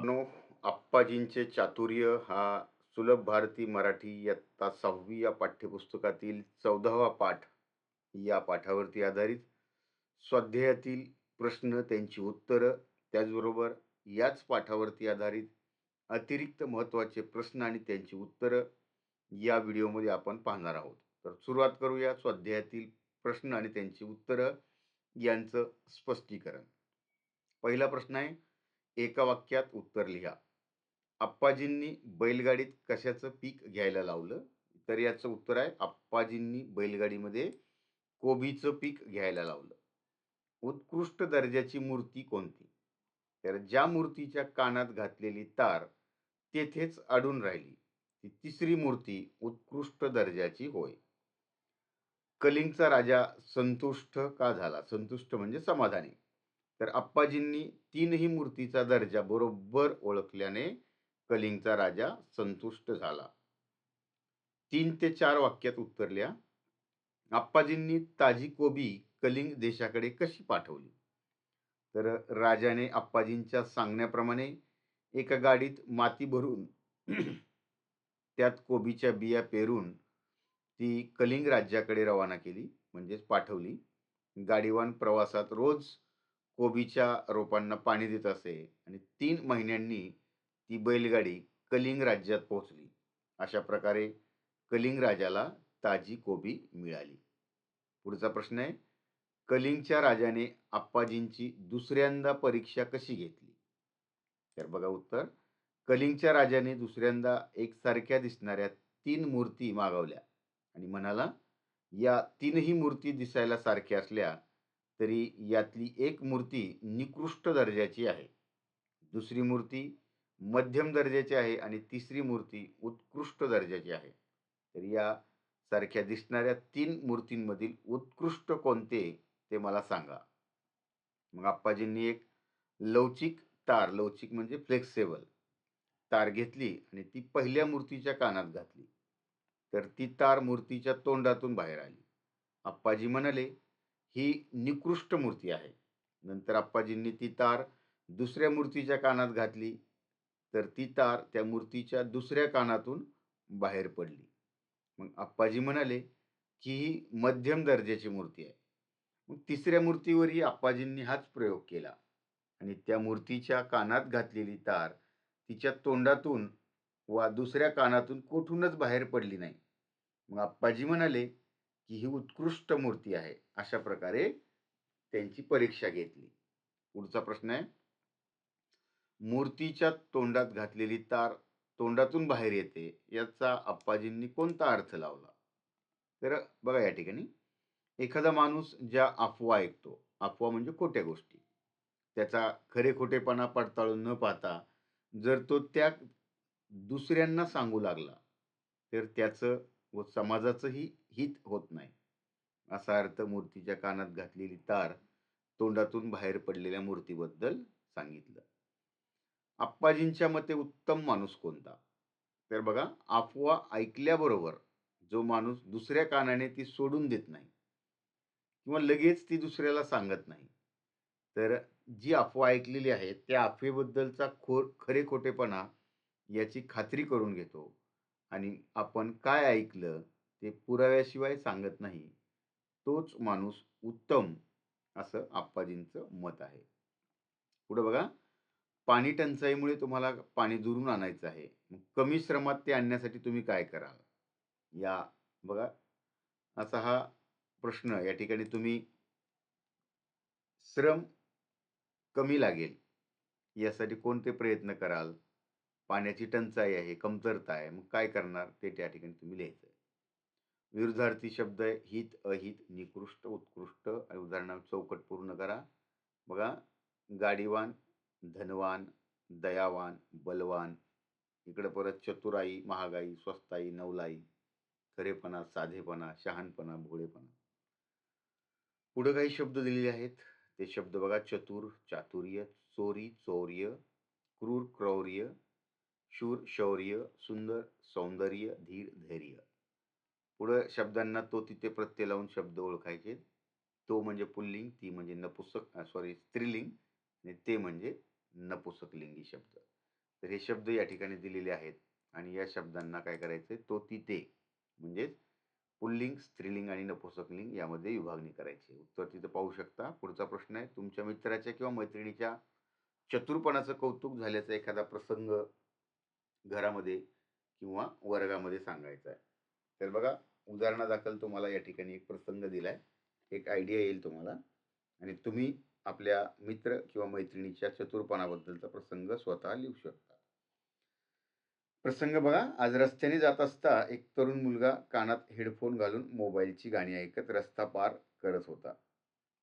No आप्पाजींचे चातुर्य हा सुलभ भारती मराठी इयत्ता 6वी या पाठ्यपुस्तकातील 14वा पाठ या पाठावरती आधारित स्वाध्यायातील प्रश्न त्यांची उत्तरं त्याचबरोबर याच पाठावरती आधारित अतिरिक्त महत्त्वाचे प्रश्न आणि त्यांची उत्तरं या व्हिडिओमध्ये आपण पाहणार आहोत. तर सुरुवात करूया स्वाध्यायातील प्रश्न आणि त्यांची उत्तरं यांचं स्पष्टीकरण. पहिला प्रश्न आहे, एका वाक्यात उत्तर लिहा. आप्पाजींनी बैलगाडीत कशाचं पीक घ्यायला लावलं? तर याचं उत्तर आहे, आप्पाजींनी बैलगाडीमध्ये कोबीचं पीक घ्यायला लावलं. उत्कृष्ट दर्जाची मूर्ती कोणती? तर ज्या मूर्तीच्या कानात घातलेली तार तेथेच अडून राहिली ती तिसरी मूर्ती उत्कृष्ट दर्जाची होय. कलिंगचा राजा संतुष्ट का झाला? संतुष्ट म्हणजे समाधानी. तर आप्पाजींनी तीनही मूर्तीचा दर्जा बरोबर ओळखल्याने कलिंगचा राजा संतुष्ट झाला. 3 ते 4 वाक्यात उत्तर लिहा. आप्पाजींनी ताजी कोबी कलिंग देशाकडे कशी पाठवली? तर राजाने आप्पाजींच्या सांगण्याप्रमाणे एका गाडीत माती भरून त्यात कोबीच्या बिया पेरून ती कलिंग राज्याकडे रवाना केली, म्हणजेच पाठवली. गाडीवान प्रवासात रोज कोबीच्या रोपांना पाणी देत असे आणि 3 महिन्यांनी ती बैलगाडी कलिंग राज्यात पोहोचली. अशा प्रकारे कलिंग राजाला ताजी कोबी मिळाली. पुढचा प्रश्न आहे, कलिंगच्या राजाने आप्पाजींची दुसऱ्यांदा परीक्षा कशी घेतली? तर बघा उत्तर, कलिंगच्या राजाने दुसऱ्यांदा एकसारख्या दिसणाऱ्या 3 मूर्ती मागवल्या आणि म्हणाला, या तीनही मूर्ती दिसायला सारख्या असल्या तरी यातली एक मूर्ती निकृष्ट दर्जाची आहे, दुसरी मूर्ती मध्यम दर्जाची आहे आणि तिसरी मूर्ती उत्कृष्ट दर्जाची आहे. तर या सारख्या दिसणाऱ्या 3 मूर्तींमधील उत्कृष्ट कोणते ते मला सांगा. मग आप्पाजींनी एक लवचिक तार, लवचिक म्हणजे फ्लेक्सिबल तार घेतली आणि ती पहिल्या मूर्तीच्या कानात घातली. तर ती तार मूर्तीच्या तोंडातून बाहेर आली. आप्पाजी म्हणाले, ही निकृष्ट मूर्ती आहे. नंतर आप्पाजींनी ती तार दुसऱ्या मूर्तीच्या कानात घातली. तर ती तार त्या मूर्तीच्या दुसऱ्या कानातून बाहेर पडली. मग आप्पाजी म्हणाले, की ही मध्यम दर्जाची मूर्ती आहे. मग तिसऱ्या मूर्तीवरही आप्पाजींनी हाच प्रयोग केला आणि त्या मूर्तीच्या कानात घातलेली तार तिच्या तोंडातून वा दुसऱ्या कानातून कुठूनच बाहेर पडली नाही. मग आप्पाजी म्हणाले, की ही उत्कृष्ट मूर्ती आहे. अशा प्रकारे त्यांची परीक्षा घेतली. पुढचा प्रश्न आहे, मूर्तीच्या तोंडात घातलेली तार तोंडातून बाहेर येते याचा आप्पाजींनी कोणता अर्थ लावला? तर बघा या ठिकाणी, एखादा माणूस ज्या अफवा ऐकतो, अफवा म्हणजे खोट्या गोष्टी, त्याचा खरे खोटेपणा पडताळून न पाहता जर तो त्या दुसऱ्यांना सांगू लागला तर त्याचं व समाजाचंही हित होत नाही. असा अर्थ मूर्तीच्या कानात घातलेली तार तोंडातून बाहेर पडलेल्या मूर्तीबद्दल सांगितलं. आप्पाजींच्या मते उत्तम माणूस कोणता? तर बघा, अफवा ऐकल्याबरोबर जो माणूस दुसऱ्या कानाने ती सोडून देत नाही किंवा लगेच ती दुसऱ्याला सांगत नाही, तर जी अफवा ऐकलेली आहे त्या अफवेबद्दलचा खरे खोटेपणा याची खात्री करून घेतो आणि आपण काय ऐकलं ते पुराव्याशिवाय सांगत नाही, तोच माणूस उत्तम, असं आप्पाजींचं मत आहे. पुढे बघा, पाणी टंचाईमुळे तुम्हाला पाणी दुरून आणायचं आहे. मग कमी श्रमात ते आणण्यासाठी तुम्ही काय कराल? या बघा, असा हा प्रश्न या ठिकाणी तुम्ही श्रम कमी लागेल यासाठी कोणते प्रयत्न कराल? पाण्याची टंचाई आहे, कमतरता आहे, मग काय करणार ते त्या ठिकाणी तुम्ही लिहायचं. विरुद्धार्थी शब्द आहे हित, अहित, निकृष्ट, उत्कृष्ट आणि उदाहरणार्थ चौकट पूर्ण करा. बघा, गाडीवान, धनवान, दयावान, बलवान, इकडे परत चतुराई, महागाई, स्वस्ताई, नवलाई, खरेपणा, साधेपणा, शहाणपणा, भोळेपणा. पुढे काही शब्द दिलेले आहेत, ते शब्द बघा, चतुर, चातुर्य, चोरी, चौर्य, क्रूर, क्रौर्य, शूर, शौर्य, सुंदर, सौंदर्य, धीर, धैर्य. पुढे शब्दांना तो तिथे प्रत्यय लावून शब्द ओळखायचे. तो म्हणजे पुल्लिंग, ती म्हणजे नपुसक, स्त्रीलिंग आणि ते म्हणजे नपुसकलिंगी शब्द. तर हे शब्द या ठिकाणी दिलेले आहेत आणि या शब्दांना काय करायचं, तो तिथे म्हणजेच पुल्लिंग, स्त्रीलिंग आणि नपुंसकलिंग यामध्ये विभागणी करायची. उत्तर तिथं पाहू शकता. पुढचा प्रश्न आहे, तुमच्या मित्राच्या किंवा मैत्रिणीच्या चतुरपणाचं कौतुक झाल्याचा एखादा प्रसंग घरामध्ये किंवा वर्गामध्ये सांगायचा आहे. तर बघा, उदाहरणादाखल तुम्हाला या ठिकाणी एक प्रसंग दिलाय, एक आयडिया येईल तुम्हाला आणि तुम्ही आपल्या मित्र किंवा मैत्रिणीच्या चतुरपणाबद्दलचा प्रसंग स्वतः लिहू शकता. प्रसंग बघा, आज रस्त्याने जात असता एक तरुण मुलगा कानात हेडफोन घालून मोबाईलची गाणी ऐकत रस्ता पार करत होता,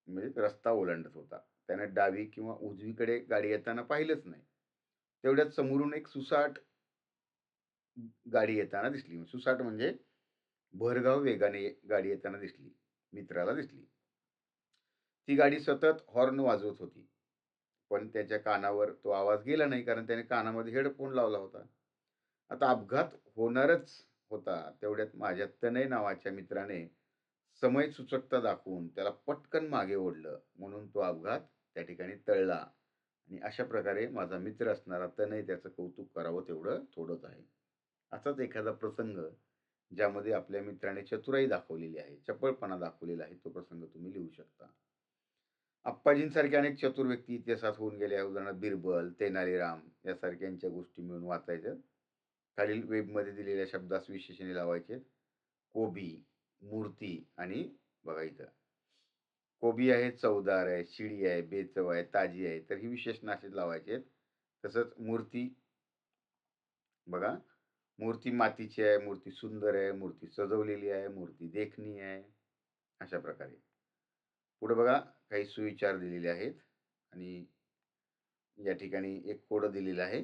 म्हणजे रस्ता ओलांडत होता. त्याने डावी किंवा उजवीकडे गाडी येताना पाहिलंच नाही. तेवढ्यात समोरून एक सुसाट गाडी येताना दिसली. सुसाट म्हणजे भरधाव वेगाने गाडी येताना दिसली. मित्राला दिसली. ती गाडी सतत हॉर्न वाजवत होती. पण त्याच्या कानावर तो आवाज गेला नाही, कारण त्याने कानामध्ये हेडफोन लावला होता. आता अपघात होणारच होता. तेवढ्यात माझ्या तनय नावाच्या मित्राने समय सुचकता दाखवून त्याला पटकन मागे ओढलं. म्हणून तो अपघात त्या ठिकाणी टळला आणि अशा प्रकारे माझा मित्र असणारा तनय त्याचं कौतुक करावं तेवढं थोडंच आहे. असाच एखादा प्रसंग ज्यामध्ये आपल्या मित्राने चतुराई दाखवलेली आहे, चपळपणा दाखवलेला आहे, तो प्रसंग तुम्ही लिहू शकता. अप्पाजींसारखे अनेक चतुर व्यक्ती इतिहासात होऊन गेल्या. उदाहरणार्थ बिरबल, तेनालीराम यासारख्यांच्या गोष्टी मिळून वाचायच्या. खालील वेबमध्ये दिलेल्या शब्दास विशेषणे लावायचे. कोबी, मूर्ती आणि बघा इथं कोबी आहे, चवदार आहे, शिडी आहे, बेचव आहे, ताजी आहे. तर ही विशेषणं अशीच लावायची आहेत. तसंच मूर्ती बघा, मूर्ती मातीची आहे, मूर्ती सुंदर आहे, मूर्ती सजवलेली आहे, मूर्ती देखणी आहे. अशा प्रकारे. पुढे बघा, काही सुविचार दिलेले आहेत आणि या ठिकाणी एक कोडं दिलेलं आहे.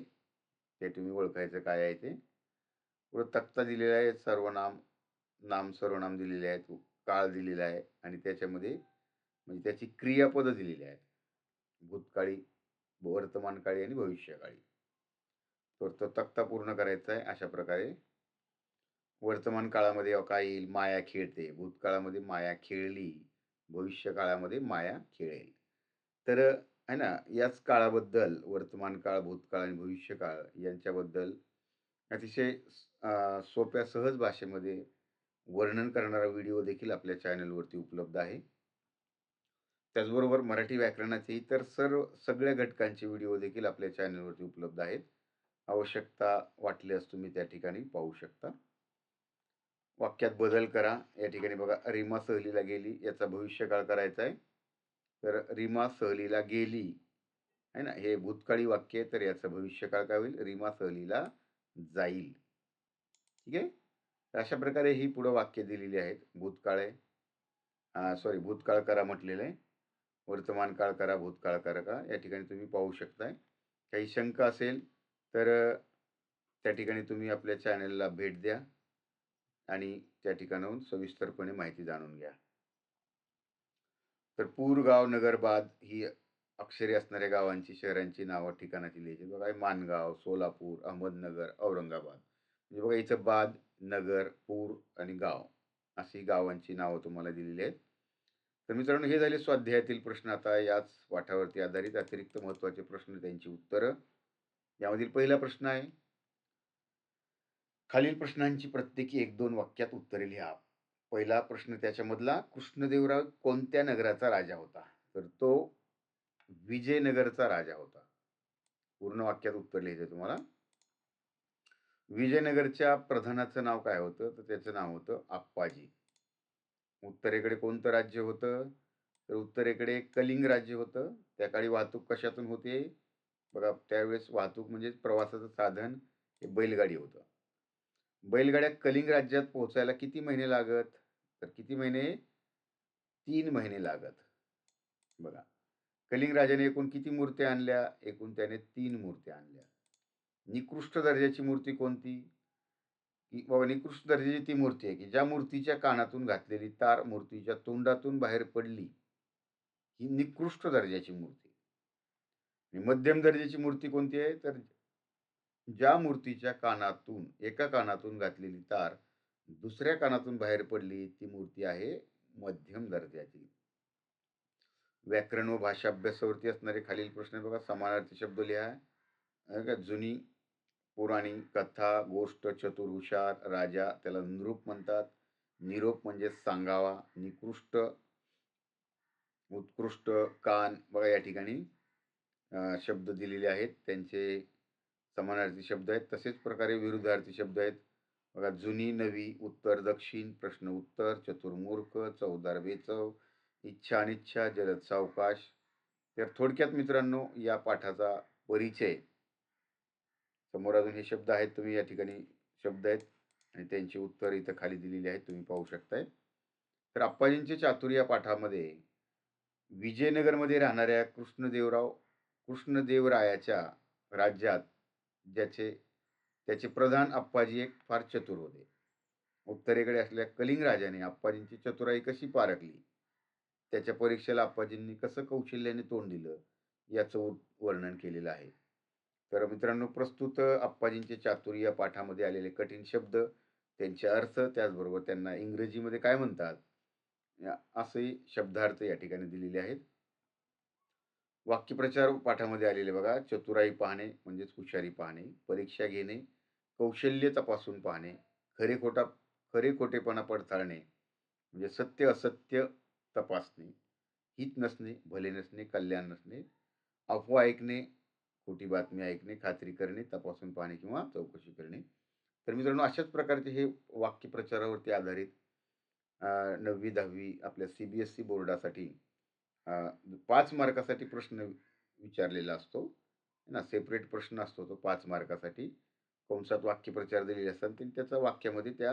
ते तुम्ही ओळखायचं काय आहे ते. पुढे तक्ता दिलेला आहे. सर्वनाम, नाम सर्वनाम दिलेले आहेत. काळ दिलेला आहे आणि त्याच्यामध्ये म्हणजे त्याची क्रियापदं दिलेली आहेत. भूतकाळी, वर्तमानकाळी आणि भविष्यकाळी. तर तो तक्ता पूर्ण करायचा आहे अशा प्रकारे. वर्तमान काळामध्ये काय येईल? माया खेळते. भूतकाळामध्ये माया खेळली. भविष्य काळामध्ये माया खेळेल. तर आहे ना, याच काळाबद्दल वर्तमान काळ, भूतकाळ आणि भविष्यकाळ यांच्याबद्दल अतिशय सोप्या सहज भाषेमध्ये वर्णन करणारा व्हिडिओ देखील आपल्या चॅनलवरती उपलब्ध आहे. त्याचबरोबर मराठी व्याकरणाचे इतर सगळ्या घटकांचे व्हिडिओ देखील आपल्या चॅनलवरती उपलब्ध आहेत. आवश्यकता वाटल्यास तुम्ही त्या ठिकाणी पाहू शकता. वाक्यात बदल करा. या ठिकाणी बघा, रीमा सहलीला गेली याचा भविष्यकाळ करायचा आहे. तर रीमा सहलीला गेली आहे ना, हे भूतकाळी वाक्य आहे, तर याचं भविष्यकाळ काय होईल? रीमा सहलीला जाईल. ठीक आहे. तर अशा प्रकारे ही पुढं वाक्य दिलेली आहेत. भूतकाळ आहे, सॉरी, भूतकाळ करा म्हटलेलं आहे. वर्तमान काळ करा, भूतकाळ करा का, या ठिकाणी तुम्ही पाहू शकताय. काही शंका असेल तर त्या ठिकाणी तुम्ही आपल्या चॅनलला भेट द्या आणि त्या ठिकाणाहून सविस्तरपणे माहिती जाणून घ्या. तर पूर, गाव, नगर, बाद ही अक्षरे असणाऱ्या गावांची, शहरांची नावं ठिकाणाची लिहायची. बघा, मानगाव, सोलापूर, अहमदनगर, औरंगाबाद. म्हणजे बघा इथं बाद, नगर, पूर आणि गाव अशी गावांची नावं तुम्हाला दिलेली आहेत. तर मित्रांनो, हे झाले स्वाध्यायातील प्रश्न. आता याच पाठावरती आधारित अतिरिक्त महत्त्वाचे प्रश्न, त्यांची उत्तरं. यामधील पहिला प्रश्न आहे, खालील प्रश्नांची प्रत्येकी 1-2 वाक्यात उत्तरे लिहा. पहिला प्रश्न त्याच्यामधला, कृष्णदेवराय कोणत्या नगराचा राजा होता? तर तो विजयनगरचा राजा होता. पूर्ण वाक्यात उत्तर लिहायचं तुम्हाला. विजयनगरच्या प्रधानाचं नाव काय होतं? तर त्याचं नाव होतं आप्पाजी. उत्तरेकडे कोणतं राज्य होतं? तर उत्तरेकडे कलिंग राज्य होतं. त्या काळी वाहतूक कशातून होते? बघा, त्यावेळेस वाहतूक म्हणजे प्रवासाचं साधन हे बैलगाडी होतं. बैलगाड्या कलिंग राज्यात पोहोचायला किती महिने लागत? तर किती महिने? 3 महिने लागत. बघा, कलिंग राजाने एकूण किती मूर्त्या आणल्या? एकूण त्याने 3 मूर्त्या आणल्या. निकृष्ट दर्जाची मूर्ती कोणती? की बाबा, निकृष्ट दर्जाची ती मूर्ती आहे की ज्या मूर्तीच्या कानातून घातलेली तार मूर्तीच्या तोंडातून बाहेर पडली, ही निकृष्ट दर्जाची मूर्ती. आणि मध्यम दर्जाची मूर्ती कोणती आहे? तर ज्या मूर्तीच्या कानातून, एका कानातून घातलेली तार दुसऱ्या कानातून बाहेर पडली, ती मूर्ती आहे मध्यम दर्जाची. व्याकरण व भाषा अभ्यासावरती असणारे खालील प्रश्न बघा. समानार्थी शब्द लिहा. जुनी पुराणी, कथा, गोष्ट, चतुर, हुशार, राजा, त्याला नृप म्हणतात. निरोप म्हणजे सांगावा. निकृष्ट, उत्कृष्ट, कान. बघा या ठिकाणी शब्द दिलेले आहेत. त्यांचे समानार्थी शब्द आहेत. तसेच प्रकारे विरुद्धार्थी शब्द आहेत. बघा, जुनी, नवी, उत्तर, दक्षिण, प्रश्न, उत्तर, चतुर्मूर्ख, चवदार, बेचव, इच्छा, अनिच्छा, जलद, सावकाश. तर थोडक्यात मित्रांनो, या पाठाचा परिचय. समोर अजून हे शब्द आहेत, तुम्ही या ठिकाणी शब्द आहेत आणि त्यांची उत्तर इथं खाली दिलेली आहेत, तुम्ही पाहू शकताय. तर आप्पाजींचे चातुर्य या पाठामध्ये विजयनगरमध्ये राहणाऱ्या कृष्णदेवरायाच्या राज्यात ज्याचे त्याचे प्रधान आप्पाजी एक फार चतुर होते. उत्तरेकडे असलेल्या कलिंग राजाने आप्पाजींची चतुराई कशी पारखली, त्याच्या परीक्षेला आप्पाजींनी कसं कौशल्याने तोंड दिलं, याचं वर्णन केलेलं आहे. तर मित्रांनो, प्रस्तुत आप्पाजींचे चातुर्य या पाठामध्ये आलेले कठीण शब्द, त्यांचे अर्थ, त्याचबरोबर त्यांना इंग्रजीमध्ये काय म्हणतात, असे शब्दार्थ या ठिकाणी दिलेले आहेत. वाक्यप्रचार पाठामध्ये आलेले बघा, चतुराई पाहणे म्हणजेच हुशारी पाहणे, परीक्षा घेणे, कौशल्य तपासून पाहणे, खरे खोटेपणा पडताळणे म्हणजे सत्य असत्य तपासणे, हित नसणे, भले नसणे, कल्याण नसणे, अफवा ऐकणे, खोटी बातमी ऐकणे, खात्री करणे, तपासून पाहणे किंवा चौकशी करणे. तर मित्रांनो, अशाच प्रकारचे हे वाक्यप्रचारावरती आधारित 9वी 10वी आपल्या CBSE बोर्डासाठी 5 मार्कासाठी प्रश्न विचारलेला असतो ना. सेपरेट प्रश्न असतो तो 5 मार्कासाठी. कंसात वाक्यप्रचार दिलेले असतात आणि त्याचा वाक्यामध्ये त्या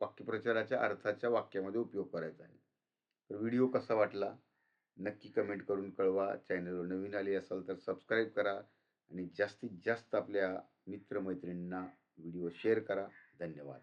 वाक्यप्रचाराच्या अर्थाच्या वाक्यामध्ये उपयोग करायचा आहे. तर व्हिडिओ कसा वाटला नक्की कमेंट करून कळवा. चॅनलवर नवीन आले असाल तर सबस्क्राईब करा आणि जास्तीत जास्त आपल्या मित्रमैत्रिणींना व्हिडिओ शेअर करा. धन्यवाद.